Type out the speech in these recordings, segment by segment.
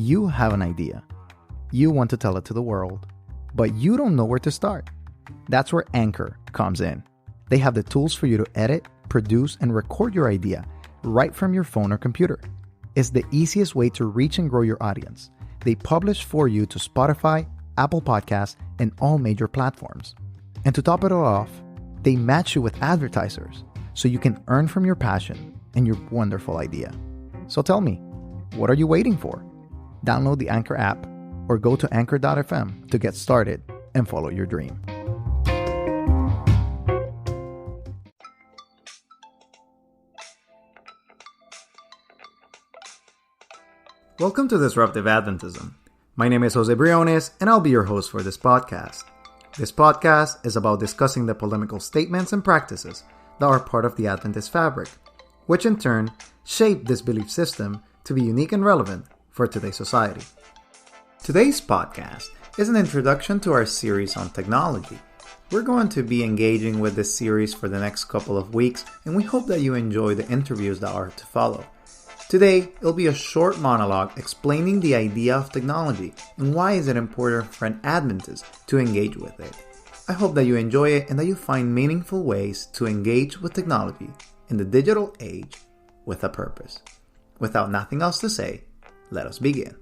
You have an idea. You want to tell it to the world, but you don't know where to start. That's where Anchor comes in. They have the tools for you to edit, produce, and record your idea right from your phone or computer. It's the easiest way to reach and grow your audience. They publish for you to Spotify, Apple Podcasts, and all major platforms. And to top it all off, they match you with advertisers so you can earn from your passion and your wonderful idea. So tell me, what are you waiting for? Download the Anchor app or go to anchor.fm to get started and follow your dream. Welcome to Disruptive Adventism. My name is Jose Briones, and I'll be your host for this podcast. This podcast is about discussing the polemical statements and practices that are part of the Adventist fabric, which in turn shape this belief system to be unique and relevant for today's society. Today's podcast is an introduction to our series on technology. We're going to be engaging with this series for the next couple of weeks, and we hope that you enjoy the interviews that are to follow. Today, it'll be a short monologue explaining the idea of technology and why is it important for an Adventist to engage with it. I hope that you enjoy it and that you find meaningful ways to engage with technology in the digital age with a purpose. Without nothing else to say, let us begin.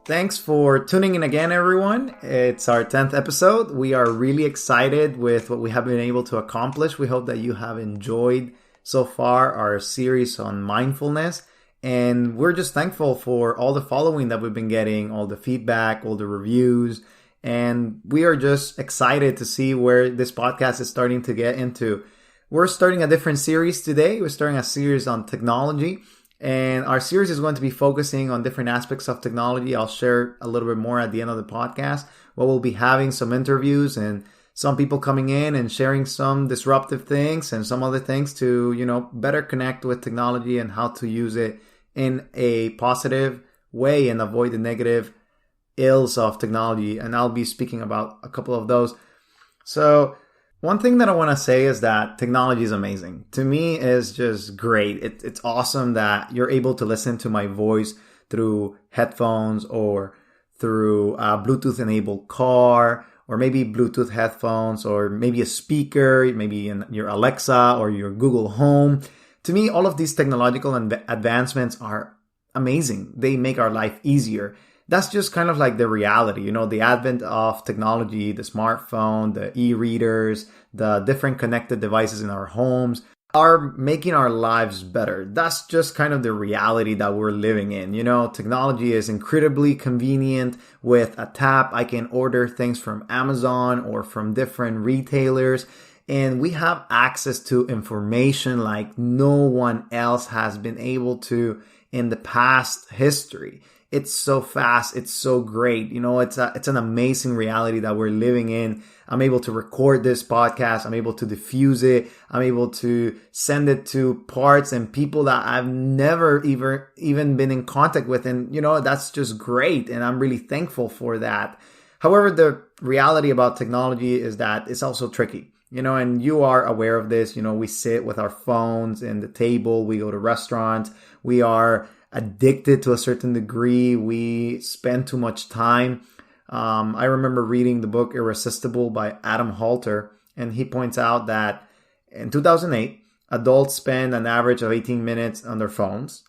Thanks for tuning in again, everyone. It's our 10th episode. We are really excited with what we have been able to accomplish. We hope that you have enjoyed so far our series on mindfulness, and we're just thankful for all the following that we've been getting, all the feedback, all the reviews, and we are just excited to see where this podcast is starting to get into. We're starting a different series today. We're starting a series on technology, and our series is going to be focusing on different aspects of technology. I'll share a little bit more at the end of the podcast, where we'll be having some interviews and some people coming in and sharing some disruptive things and some other things to, better connect with technology and how to use it in a positive way and avoid the negative ills of technology. And I'll be speaking about a couple of those. So one thing that I want to say is that technology is amazing. To me, it's just great. It's awesome that you're able to listen to my voice through headphones or through a Bluetooth-enabled car, or maybe Bluetooth headphones, or maybe a speaker, maybe in your Alexa or your Google Home. To me, all of these technological advancements are amazing. They make our life easier. That's just kind of like the reality, the advent of technology, the smartphone, the e-readers, the different connected devices in our homes are making our lives better. That's just kind of the reality that we're living in. Technology is incredibly convenient. With a tap, I can order things from Amazon or from different retailers, and we have access to information like no one else has been able to in the past history. It's so fast. It's so great. It's an amazing reality that we're living in. I'm able to record this podcast. I'm able to diffuse it. I'm able to send it to parts and people that I've never even been in contact with. And, that's just great. And I'm really thankful for that. However, the reality about technology is that it's also tricky. And you are aware of this. We sit with our phones in the table. We go to restaurants. We are addicted to a certain degree. We spend too much time. I remember reading the book Irresistible by Adam Halter, and he points out that in 2008, adults spend an average of 18 minutes on their phones.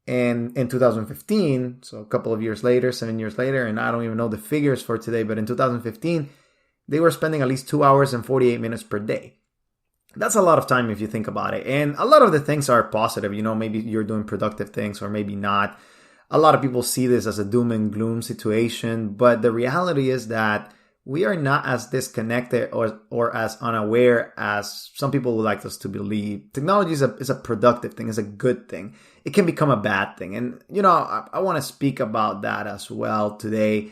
And in 2015, so a couple of years later, 7 years later, and I don't even know the figures for today, but in 2015, they were spending at least 2 hours and 48 minutes per day. That's a lot of time if you think about it. And a lot of the things are positive. Maybe you're doing productive things or maybe not. A lot of people see this as a doom and gloom situation. But the reality is that we are not as disconnected or as unaware as some people would like us to believe. Technology is a productive thing. It's a good thing. It can become a bad thing. And, I want to speak about that as well today.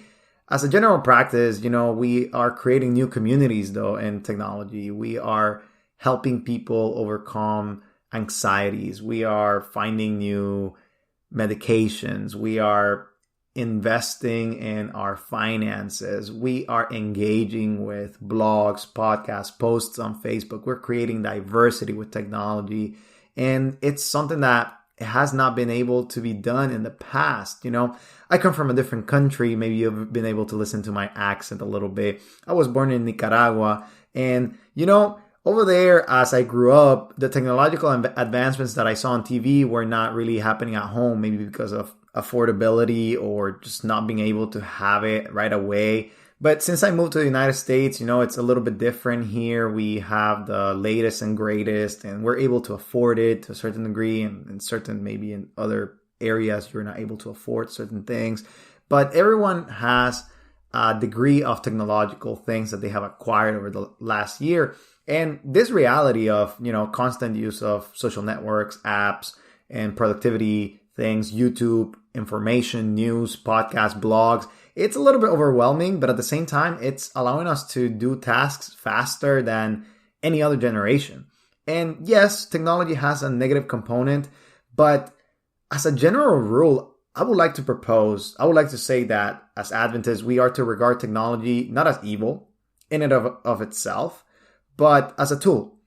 As a general practice, we are creating new communities, though, in technology. We are helping people overcome anxieties. We are finding new medications. We are investing in our finances. We are engaging with blogs, podcasts, posts on Facebook. We're creating diversity with technology. And it's something that it has not been able to be done in the past. I come from a different country. Maybe you've been able to listen to my accent a little bit. I was born in Nicaragua, and over there, as I grew up, the technological advancements that I saw on TV were not really happening at home, maybe because of affordability or just not being able to have it right away. But since I moved to the United States, it's a little bit different here. We have the latest and greatest, and we're able to afford it to a certain degree, and certain, maybe in other areas, you're not able to afford certain things. But everyone has a degree of technological things that they have acquired over the last year. And this reality of, constant use of social networks, apps, and productivity things, YouTube, information, news, podcasts, blogs, it's a little bit overwhelming, but at the same time, it's allowing us to do tasks faster than any other generation. And yes, technology has a negative component, but as a general rule, I would like to say that as Adventists, we are to regard technology not as evil in and of itself, but as a tool.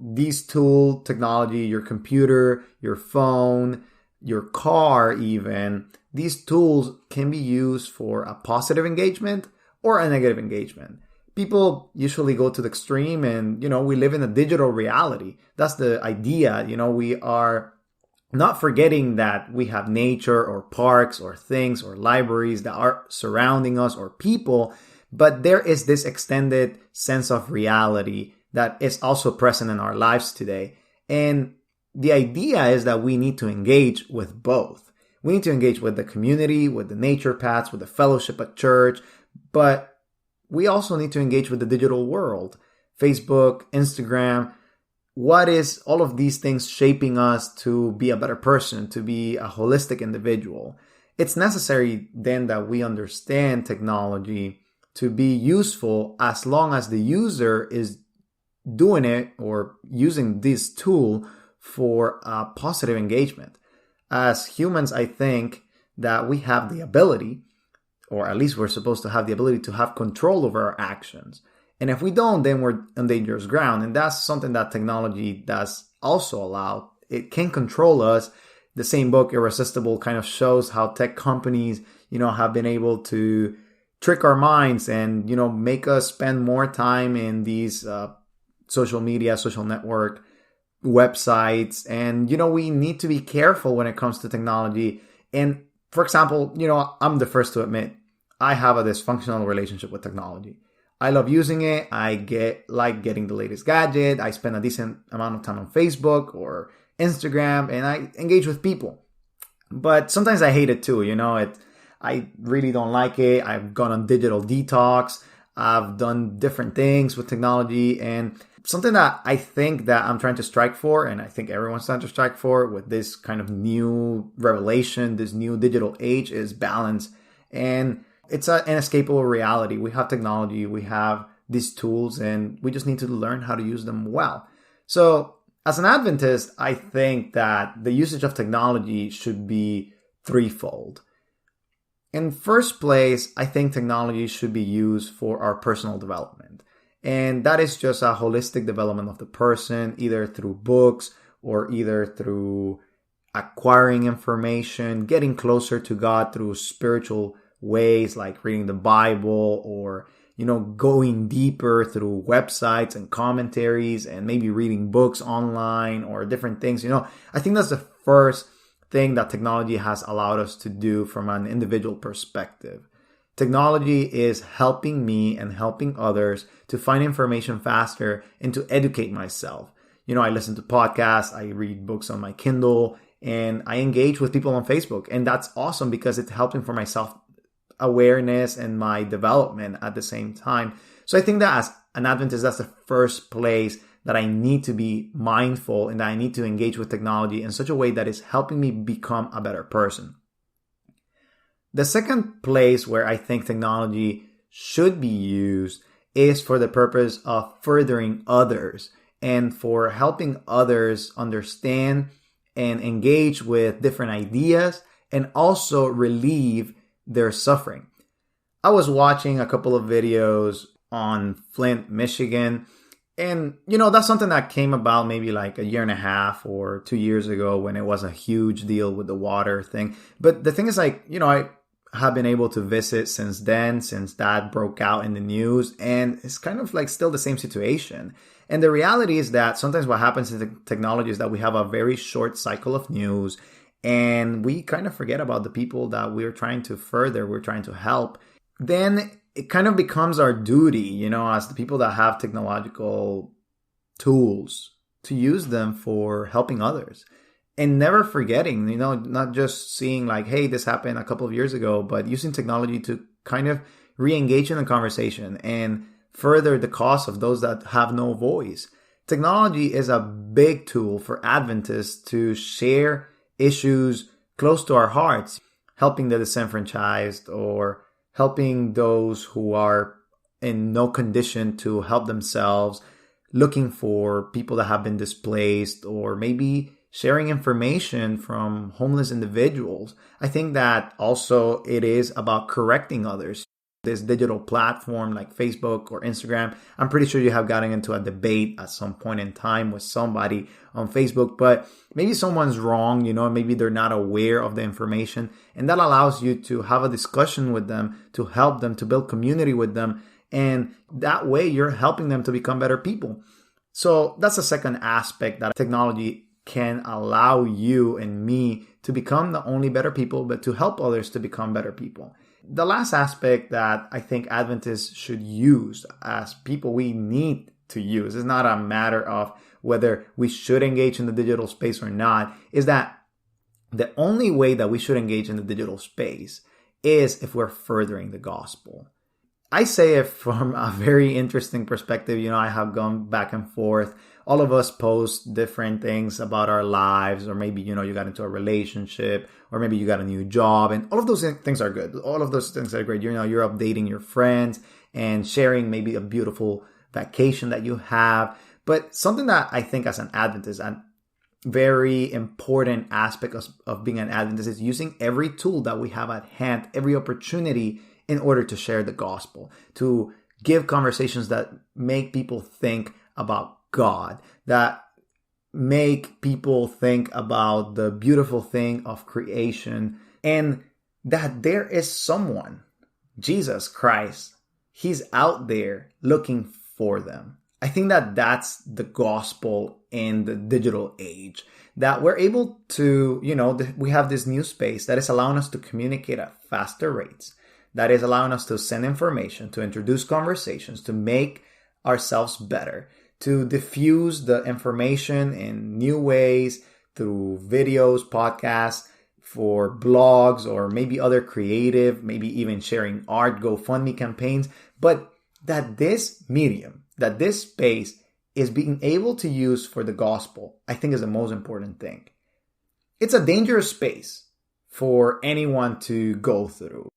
These tool technology, your computer, your phone, your car even, these tools can be used for a positive engagement or a negative engagement. People usually go to the extreme, and, we live in a digital reality. That's the idea. We are not forgetting that we have nature or parks or things or libraries that are surrounding us or people, but there is this extended sense of reality that is also present in our lives today. And the idea is that we need to engage with both. We need to engage with the community, with the nature paths, with the fellowship at church, but we also need to engage with the digital world. Facebook, Instagram. What is all of these things shaping us to be a better person, to be a holistic individual? It's necessary then that we understand technology to be useful as long as the user is doing it or using this tool for a positive engagement. As humans, I think that we have the ability, or at least we're supposed to have the ability to have control over our actions. And if we don't, then we're on dangerous ground. And that's something that technology does also allow. It can control us. The same book, Irresistible, kind of shows how tech companies, have been able to trick our minds and, make us spend more time in these social media, social network websites. And, we need to be careful when it comes to technology. And for example, I'm the first to admit I have a dysfunctional relationship with technology. I love using it. I getting the latest gadget. I spend a decent amount of time on Facebook or Instagram, and I engage with people. But sometimes I hate it too. I really don't like it. I've gone on digital detox. I've done different things with technology, and something that I think that I'm trying to strike for, and I think everyone's trying to strike for with this kind of new revelation, this new digital age, is balance. And it's an inescapable reality. We have technology, we have these tools, and we just need to learn how to use them well. So as an Adventist, I think that the usage of technology should be threefold. In first place, I think technology should be used for our personal development. And that is just a holistic development of the person, either through books or either through acquiring information, getting closer to God through spiritual ways like reading the Bible, or, going deeper through websites and commentaries and maybe reading books online or different things. I think that's the first thing that technology has allowed us to do from an individual perspective. Technology is helping me and helping others to find information faster and to educate myself. I listen to podcasts, I read books on my Kindle, and I engage with people on Facebook. And that's awesome because it's helping for my self-awareness and my development at the same time. So I think that as an Adventist, that's the first place that I need to be mindful and that I need to engage with technology in such a way that is helping me become a better person. The second place where I think technology should be used is for the purpose of furthering others and for helping others understand and engage with different ideas and also relieve their suffering. I was watching a couple of videos on Flint, Michigan, And, that's something that came about maybe like a year and a half or 2 years ago when it was a huge deal with the water thing. But the thing is, like, I have been able to visit since then, since that broke out in the news. And it's kind of like still the same situation. And the reality is that sometimes what happens in the technology is that we have a very short cycle of news. And we kind of forget about the people that we're trying to further, we're trying to help. Then it kind of becomes our duty, as the people that have technological tools to use them for helping others. And never forgetting, not just seeing like, hey, this happened a couple of years ago, but using technology to kind of re-engage in the conversation and further the cause of those that have no voice. Technology is a big tool for Adventists to share issues close to our hearts, helping the disenfranchised or helping those who are in no condition to help themselves, looking for people that have been displaced, or maybe sharing information from homeless individuals. I think that also it is about correcting others. This digital platform like Facebook or Instagram, I'm pretty sure you have gotten into a debate at some point in time with somebody on Facebook, but maybe someone's wrong, maybe they're not aware of the information, and that allows you to have a discussion with them, to help them, to build community with them, and that way you're helping them to become better people. So that's the second aspect, that technology can allow you and me to become not only better people, but to help others to become better people. The last aspect that I think Adventists should use, as people we need to use, it's not a matter of whether we should engage in the digital space or not, is that the only way that we should engage in the digital space is if we're furthering the gospel. I say it from a very interesting perspective. I have gone back and forth. All of us post different things about our lives, or maybe, you got into a relationship, or maybe you got a new job, and all of those things are good. All of those things are great. You're updating your friends and sharing maybe a beautiful vacation that you have. But something that I think as an Adventist, a very important aspect of being an Adventist is using every tool that we have at hand, every opportunity in order to share the gospel, to give conversations that make people think about God, that make people think about the beautiful thing of creation, and that there is someone, Jesus Christ, he's out there looking for them. I think that that's the gospel in the digital age, that we're able to, we have this new space that is allowing us to communicate at faster rates, that is allowing us to send information, to introduce conversations, to make ourselves better, to diffuse the information in new ways through videos, podcasts, for blogs, or maybe other creative, maybe even sharing art, GoFundMe campaigns. But that this medium, that this space is being able to use for the gospel, I think is the most important thing. It's a dangerous space for anyone to go through.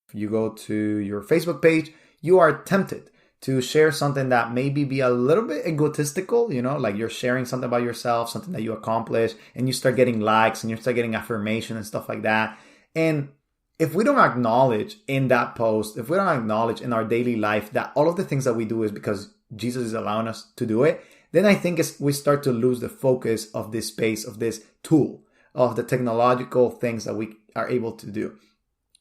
If you go to your Facebook page, you are tempted to share something that maybe be a little bit egotistical, like you're sharing something about yourself, something that you accomplished, and you start getting likes and you start getting affirmation and stuff like that. And if we don't acknowledge in that post, if we don't acknowledge in our daily life that all of the things that we do is because Jesus is allowing us to do it, then I think we start to lose the focus of this space, of this tool, of the technological things that we are able to do.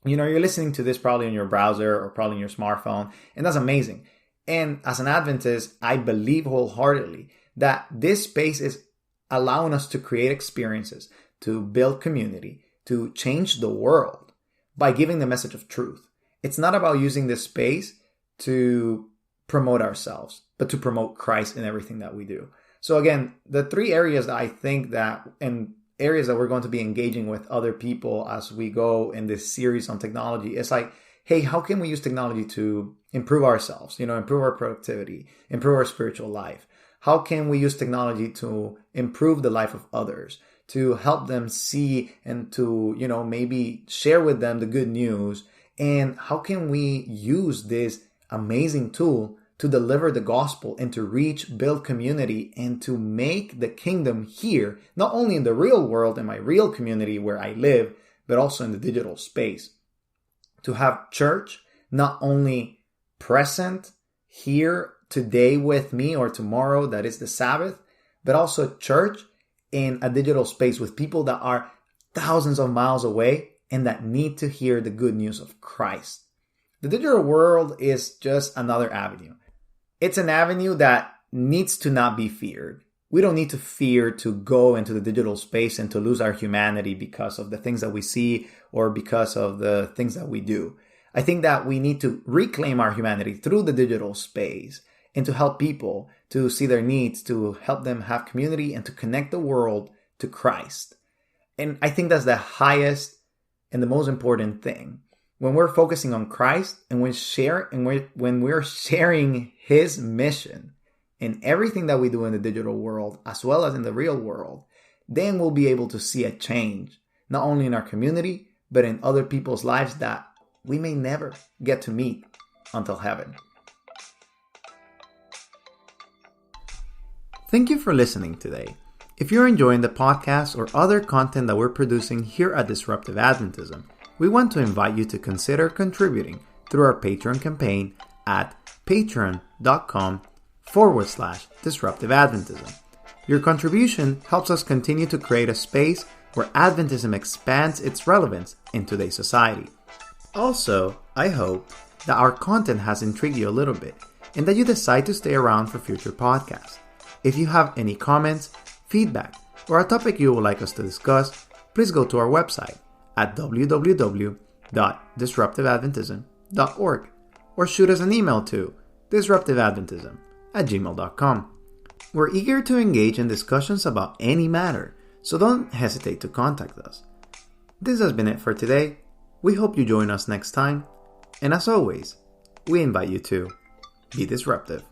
You're listening to this probably on your browser or probably on your smartphone, and that's amazing. And as an Adventist, I believe wholeheartedly that this space is allowing us to create experiences, to build community, to change the world by giving the message of truth. It's not about using this space to promote ourselves, but to promote Christ in everything that we do. So again, the three areas that I think that, and areas that we're going to be engaging with other people as we go in this series on technology, it's like, hey, how can we use technology to improve ourselves, improve our productivity, improve our spiritual life? How can we use technology to improve the life of others, to help them see and to, maybe share with them the good news? And how can we use this amazing tool to deliver the gospel and to reach, build community, and to make the kingdom here, not only in the real world, in my real community where I live, but also in the digital space? To have church not only present here today with me or tomorrow, that is the Sabbath, but also church in a digital space with people that are thousands of miles away and that need to hear the good news of Christ. The digital world is just another avenue. It's an avenue that needs to not be feared. We don't need to fear to go into the digital space and to lose our humanity because of the things that we see or because of the things that we do. I think that we need to reclaim our humanity through the digital space and to help people to see their needs, to help them have community and to connect the world to Christ. And I think that's the highest and the most important thing. When we're focusing on Christ and when we're sharing His mission in everything that we do in the digital world as well as in the real world, then we'll be able to see a change, not only in our community, but in other people's lives that we may never get to meet until heaven. Thank you for listening today. If you're enjoying the podcast or other content that we're producing here at Disruptive Adventism, we want to invite you to consider contributing through our Patreon campaign at patreon.com/Disruptive Adventism. Your contribution helps us continue to create a space where Adventism expands its relevance in today's society. Also, I hope that our content has intrigued you a little bit and that you decide to stay around for future podcasts. If you have any comments, feedback, or a topic you would like us to discuss, please go to our website at www.disruptiveadventism.org or shoot us an email to disruptiveadventism@gmail.com. We're eager to engage in discussions about any matter, so don't hesitate to contact us. This has been it for today. We hope you join us next time, and as always, we invite you to be disruptive.